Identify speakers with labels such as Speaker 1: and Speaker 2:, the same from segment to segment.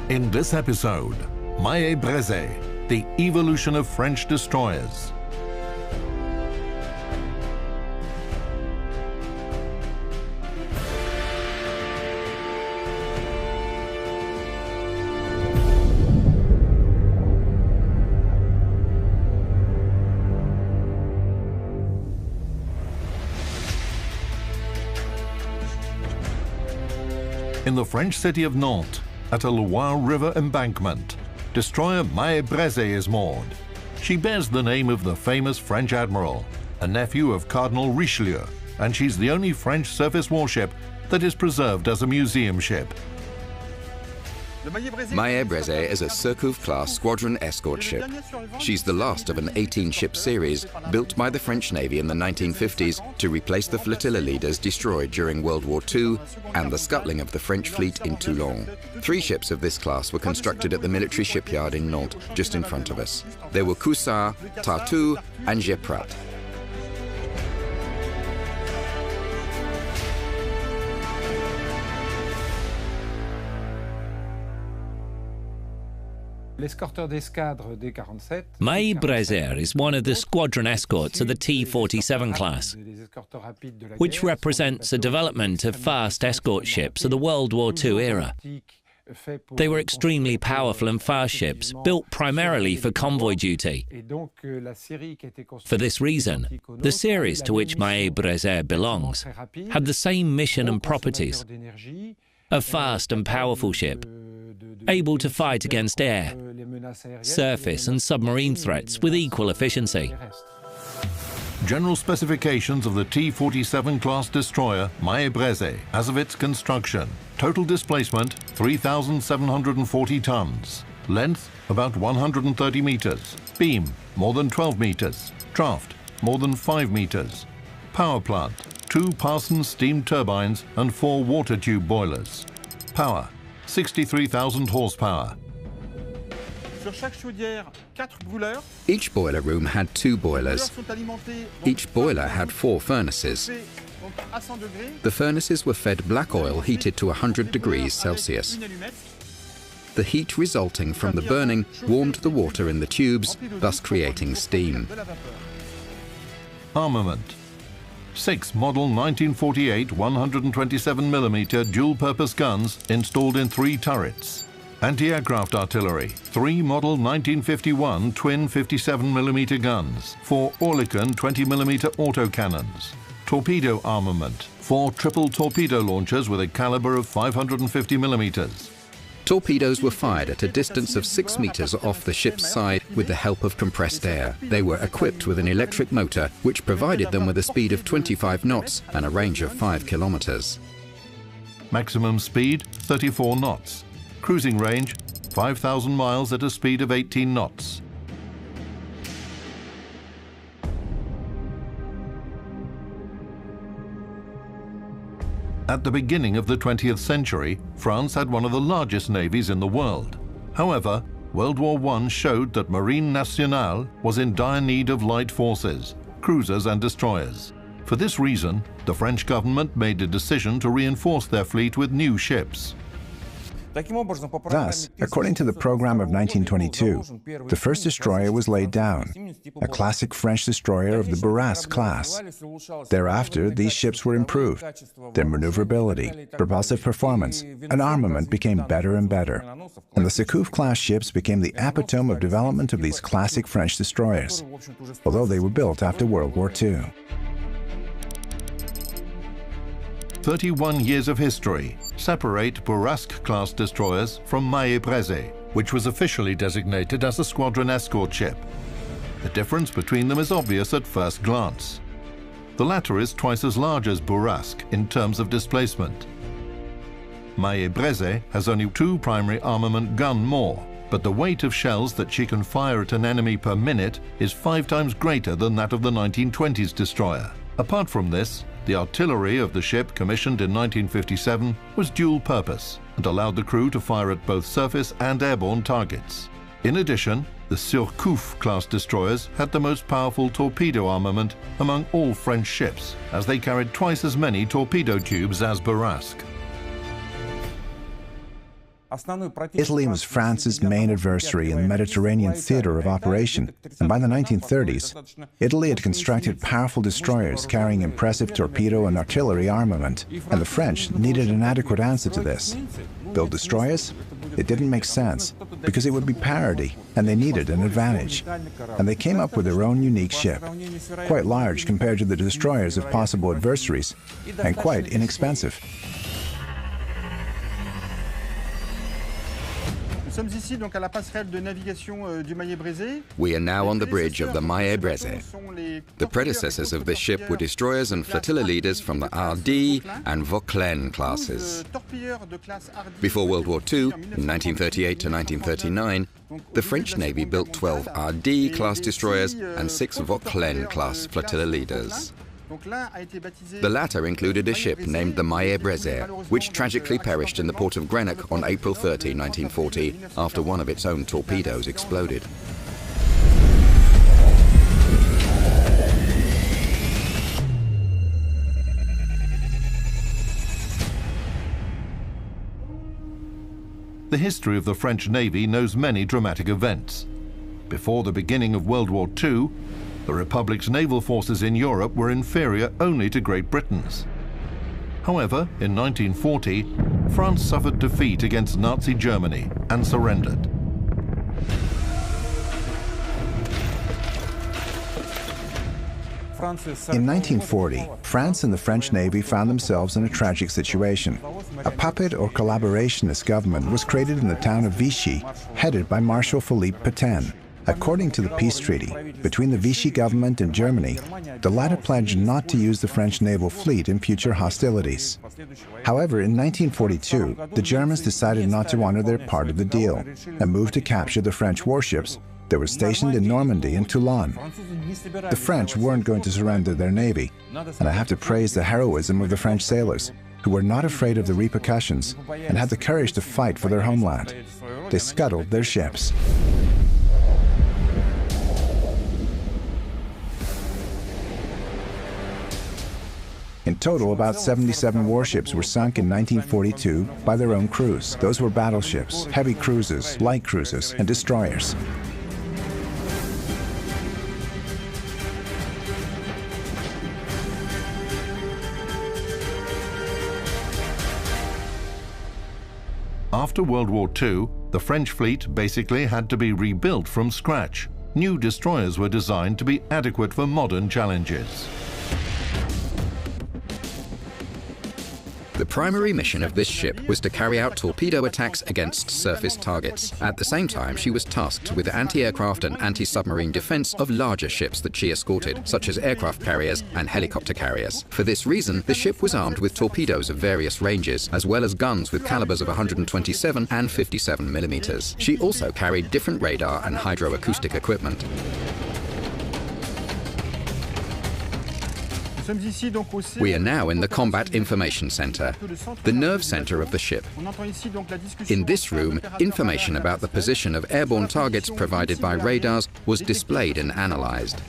Speaker 1: In this episode, Maé-Brezé, the evolution of French destroyers. In the French city of Nantes, at a Loire River embankment, destroyer Maé-Brezé is moored. She bears the name of the famous French admiral, a nephew of Cardinal Richelieu, and she's the only French surface warship that is preserved as a museum ship.
Speaker 2: Maé-Brezé is a Surcouf-class squadron escort ship. She's the last of an 18-ship series built by the French Navy in the 1950s to replace the flotilla leaders destroyed during World War II and the scuttling of the French fleet in Toulon. 3 ships of this class were constructed at the military shipyard in Nantes, just in front of us. They were Coussard, Tartu, and Geprat.
Speaker 3: Maé-Brezé is one of the squadron escorts of the T-47 class, which represents a development of fast escort ships of the World War II era. They were extremely powerful and fast ships, built primarily for convoy duty. For this reason, the series to which Maé-Brezé belongs had the same mission and properties: a fast and powerful ship, able to fight against air, surface and submarine threats with equal efficiency.
Speaker 1: General specifications of the T-47 class destroyer Maé-Brezé as of its construction. Total displacement 3,740 tons. Length about 130 meters. Beam more than 12 meters. Draft more than 5 meters. Power plant 2 Parsons steam turbines and 4 water tube boilers. Power 63,000 horsepower.
Speaker 2: Each boiler room had 2 boilers. Each boiler had 4 furnaces. The furnaces were fed black oil heated to 100 degrees Celsius. The heat resulting from the burning warmed the water in the tubes, thus creating steam.
Speaker 1: Armament 6 model 1948 127mm dual-purpose guns installed in 3 turrets. Anti-aircraft artillery 3 model 1951 twin 57mm guns, 4 Oerlikon 20mm autocannons. Torpedo armament 4 triple torpedo launchers with a caliber of 550mm.
Speaker 2: Torpedoes were fired at a distance of 6 meters off the ship's side with the help of compressed air. They were equipped with an electric motor which provided them with a speed of 25 knots and a range of 5 kilometers.
Speaker 1: Maximum speed 34 knots. Cruising range 5,000 miles at a speed of 18 knots. At the beginning of the 20th century, France had one of the largest navies in the world. However, World War I showed that Marine Nationale was in dire need of light forces, cruisers and destroyers. For this reason, the French government made a decision to reinforce their fleet with new ships.
Speaker 4: Thus, according to the program of 1922, the first destroyer was laid down, a classic French destroyer of the Bourrasque class. Thereafter, these ships were improved. Their maneuverability, propulsive performance, and armament became better and better. And the Surcouf-class ships became the epitome of development of these classic French destroyers, although they were built after World War II.
Speaker 1: 31 years of history separate Bourrasque-class destroyers from Maé-Brezé, which was officially designated as a squadron escort ship. The difference between them is obvious at first glance. The latter is twice as large as Bourrasque in terms of displacement. Maé-Brezé has only 2 primary armament gun more, but the weight of shells that she can fire at an enemy per minute is 5 times greater than that of the 1920s destroyer. Apart from this, the artillery of the ship, commissioned in 1957, was dual-purpose and allowed the crew to fire at both surface and airborne targets. In addition, the Surcouf-class destroyers had the most powerful torpedo armament among all French ships, as they carried twice as many torpedo tubes as Bourrasque.
Speaker 4: Italy was France's main adversary in the Mediterranean theater of operation, and by the 1930s, Italy had constructed powerful destroyers carrying impressive torpedo and artillery armament, and the French needed an adequate answer to this. Build destroyers? It didn't make sense, because it would be parody, and they needed an advantage. And they came up with their own unique ship, quite large compared to the destroyers of possible adversaries, and quite inexpensive.
Speaker 2: We are now on the bridge of the Maille-Breze. The predecessors of this ship were destroyers and flotilla leaders from the Hardy and Vauclain classes. Before World War II, in 1938 to 1939, the French Navy built 12 Hardy class destroyers and 6 Vauclain class flotilla leaders. The latter included a ship named the Maille-Breze, which tragically perished in the port of Greenock on April 30, 1940, after one of its own torpedoes exploded.
Speaker 1: The history of the French Navy knows many dramatic events. Before the beginning of World War II, the Republic's naval forces in Europe were inferior only to Great Britain's. However, in 1940, France suffered defeat against Nazi Germany and surrendered.
Speaker 4: In 1940, France and the French Navy found themselves in a tragic situation. A puppet or collaborationist government was created in the town of Vichy, headed by Marshal Philippe Pétain. According to the peace treaty between the Vichy government and Germany, the latter pledged not to use the French naval fleet in future hostilities. However, in 1942, the Germans decided not to honor their part of the deal and moved to capture the French warships that were stationed in Normandy and Toulon. The French weren't going to surrender their navy, and I have to praise the heroism of the French sailors, who were not afraid of the repercussions and had the courage to fight for their homeland. They scuttled their ships. In total, about 77 warships were sunk in 1942 by their own crews. Those were battleships, heavy cruisers, light cruisers, and destroyers.
Speaker 1: After World War II, the French fleet basically had to be rebuilt from scratch. New destroyers were designed to be adequate for modern challenges.
Speaker 2: The primary mission of this ship was to carry out torpedo attacks against surface targets. At the same time, she was tasked with anti-aircraft and anti-submarine defense of larger ships that she escorted, such as aircraft carriers and helicopter carriers. For this reason, the ship was armed with torpedoes of various ranges, as well as guns with calibers of 127 and 57 millimeters. She also carried different radar and hydroacoustic equipment. We are now in the Combat Information Center, the nerve center of the ship. In this room, information about the position of airborne targets provided by radars was displayed and analyzed.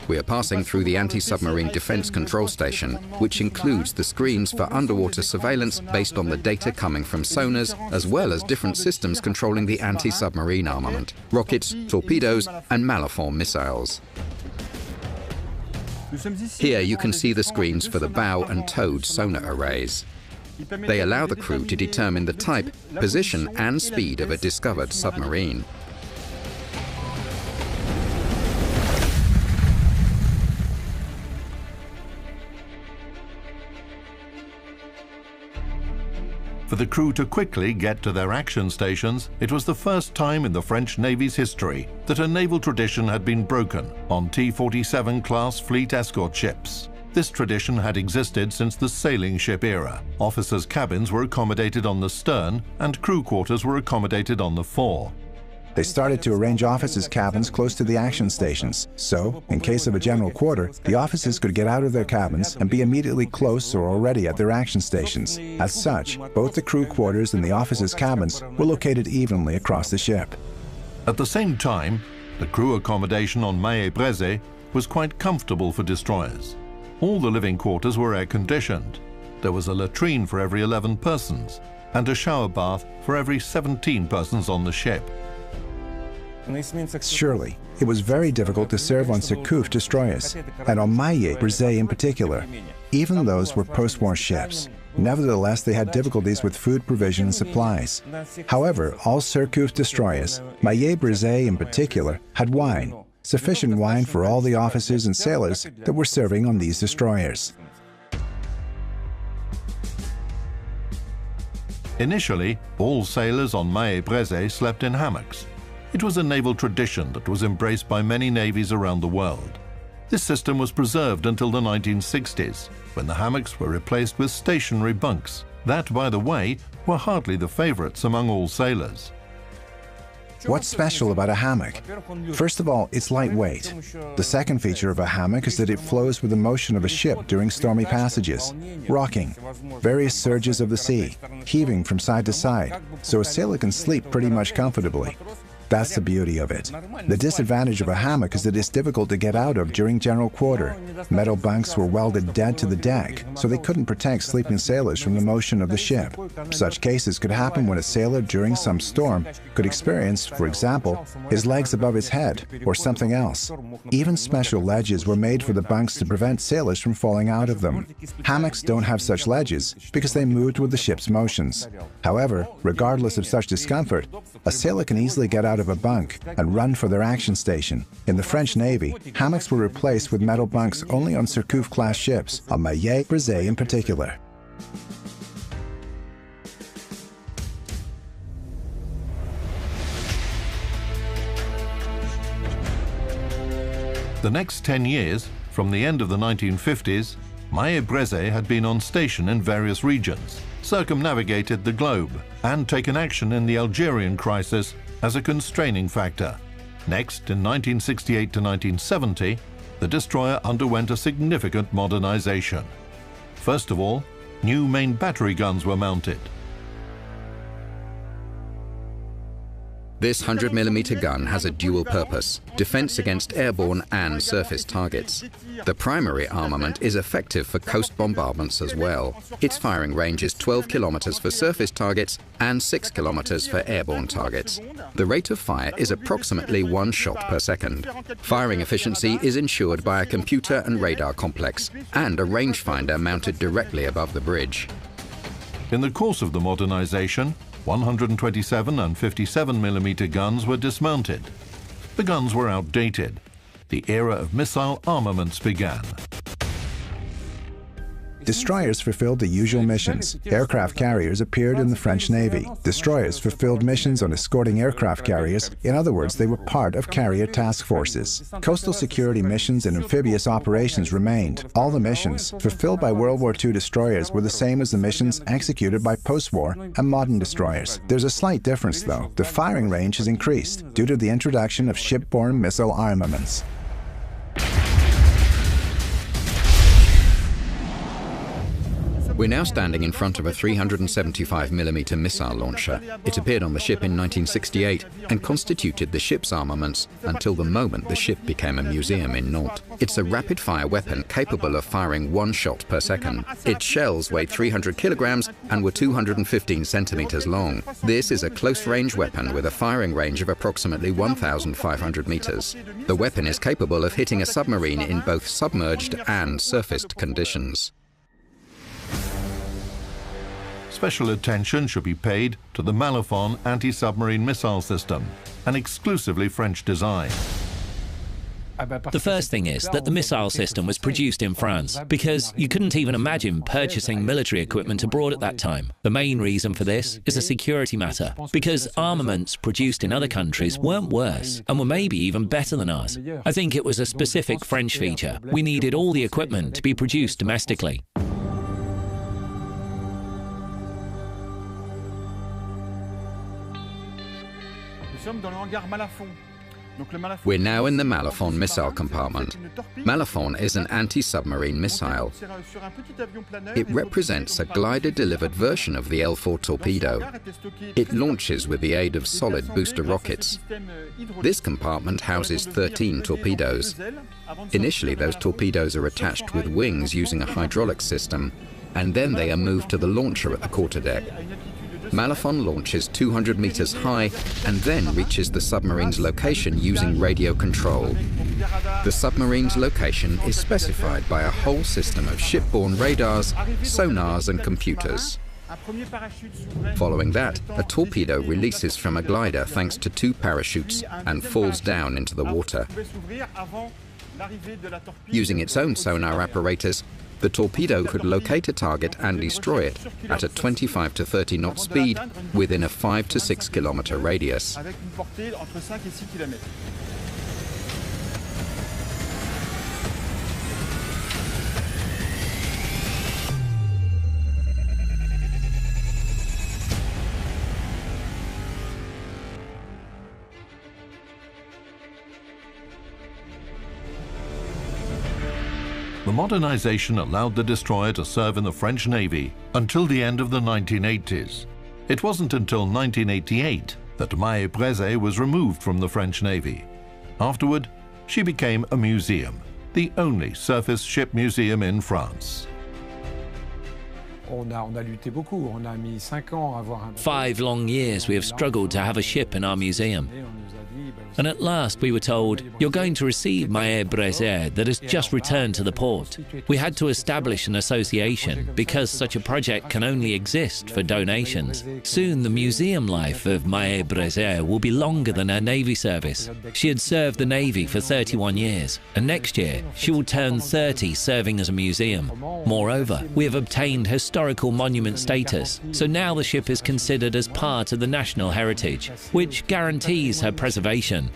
Speaker 2: We are passing through the anti-submarine defense control station, which includes the screens for underwater surveillance based on the data coming from sonars, as well as different systems controlling the anti-submarine armament, rockets, torpedoes, and Malafon missiles. Here you can see the screens for the bow and towed sonar arrays. They allow the crew to determine the type, position, and speed of a discovered submarine.
Speaker 1: For the crew to quickly get to their action stations, it was the first time in the French Navy's history that a naval tradition had been broken on T-47 class fleet escort ships. This tradition had existed since the sailing ship era. Officers' cabins were accommodated on the stern and crew quarters were accommodated on the fore.
Speaker 4: They started to arrange officers' cabins close to the action stations, so, in case of a general quarter, the officers could get out of their cabins and be immediately close or already at their action stations. As such, both the crew quarters and the officers' cabins were located evenly across the ship.
Speaker 1: At the same time, the crew accommodation on Maille-Breze was quite comfortable for destroyers. All the living quarters were air-conditioned. there was a latrine for every 11 persons and a shower bath for every 17 persons on the ship.
Speaker 4: Surely, it was very difficult to serve on Surcouf destroyers, and on Maillet Brisé in particular. Even those were post-war ships. Nevertheless, they had difficulties with food provision and supplies. However, all Surcouf destroyers, Maillet Brisé in particular, had wine, sufficient wine for all the officers and sailors that were serving on these destroyers.
Speaker 1: Initially, all sailors on Maillet Brisé slept in hammocks. It was a naval tradition that was embraced by many navies around the world. This system was preserved until the 1960s, when the hammocks were replaced with stationary bunks. That, by the way, were hardly the favorites among all sailors.
Speaker 4: What's special about a hammock? First of all, it's lightweight. The second feature of a hammock is that it flows with the motion of a ship during stormy passages, rocking, various surges of the sea, heaving from side to side, so a sailor can sleep pretty much comfortably. That's the beauty of it. The disadvantage of a hammock is that it's difficult to get out of during general quarter. Metal bunks were welded dead to the deck, so they couldn't protect sleeping sailors from the motion of the ship. Such cases could happen when a sailor during some storm could experience, for example, his legs above his head or something else. Even special ledges were made for the bunks to prevent sailors from falling out of them. Hammocks don't have such ledges because they moved with the ship's motions. However, regardless of such discomfort, a sailor can easily get out of a bunk and run for their action station. In the French Navy, hammocks were replaced with metal bunks only on Surcouf-class ships, on Maillet Brisé in particular.
Speaker 1: The next 10 years, from the end of the 1950s, Maillet Brisé had been on station in various regions, circumnavigated the globe, and taken action in the Algerian crisis as a constraining factor. Next, in 1968 to 1970, the destroyer underwent a significant modernization. First of all, new main battery guns were mounted.
Speaker 2: This 100mm gun has a dual purpose, defense against airborne and surface targets. The primary armament is effective for coast bombardments as well. Its firing range is 12 kilometers for surface targets and 6 kilometers for airborne targets. The rate of fire is approximately 1 shot per second. Firing efficiency is ensured by a computer and radar complex and a rangefinder mounted directly above the bridge.
Speaker 1: In the course of the modernization, 127 and 57mm guns were dismounted. The guns were outdated. The era of missile armaments began.
Speaker 4: Destroyers fulfilled the usual missions. Aircraft carriers appeared in the French Navy. Destroyers fulfilled missions on escorting aircraft carriers. In other words, they were part of carrier task forces. Coastal security missions and amphibious operations remained. All the missions fulfilled by World War II destroyers were the same as the missions executed by post-war and modern destroyers. There's a slight difference, though. The firing range has increased due to the introduction of shipborne missile armaments.
Speaker 2: We're now standing in front of a 375mm missile launcher. It appeared on the ship in 1968 and constituted the ship's armaments until the moment the ship became a museum in Nantes. It's a rapid-fire weapon capable of firing 1 shot per second. Its shells weighed 300 kilograms and were 215 centimeters long. This is a close-range weapon with a firing range of approximately 1,500 meters. The weapon is capable of hitting a submarine in both submerged and surfaced conditions.
Speaker 1: Special attention should be paid to the Malafon anti-submarine missile system, an exclusively French design.
Speaker 3: The first thing is that the missile system was produced in France because you couldn't even imagine purchasing military equipment abroad at that time. The main reason for this is a security matter, because armaments produced in other countries weren't worse and were maybe even better than ours. I think it was a specific French feature. We needed all the equipment to be produced domestically.
Speaker 2: We're now in the Malafon missile compartment. Malafon is an anti-submarine missile. It represents a glider-delivered version of the L4 torpedo. It launches with the aid of solid booster rockets. This compartment houses 13 torpedoes. Initially, those torpedoes are attached with wings using a hydraulic system, and then they are moved to the launcher at the quarterdeck. Malafon launches 200 meters high and then reaches the submarine's location using radio control. The submarine's location is specified by a whole system of shipborne radars, sonars and computers. Following that, a torpedo releases from a glider thanks to 2 parachutes and falls down into the water. Using its own sonar apparatus, the torpedo could locate a target and destroy it at a 25 to 30 knot speed within a 5 to 6 kilometer radius.
Speaker 1: The modernization allowed the destroyer to serve in the French Navy until the end of the 1980s. It wasn't until 1988 that Mahé Brézé was removed from the French Navy. Afterward, she became a museum, the only surface ship museum in France.
Speaker 3: 5 long years we have struggled to have a ship in our museum. And at last we were told, you're going to receive Mahé Brézé that has just returned to the port. We had to establish an association because such a project can only exist for donations. Soon the museum life of Mahé Brézé will be longer than her Navy service. She had served the Navy for 31 years, and next year she will turn 30 serving as a museum. Moreover, we have obtained historical monument status, so now the ship is considered as part of the national heritage, which guarantees her preservation.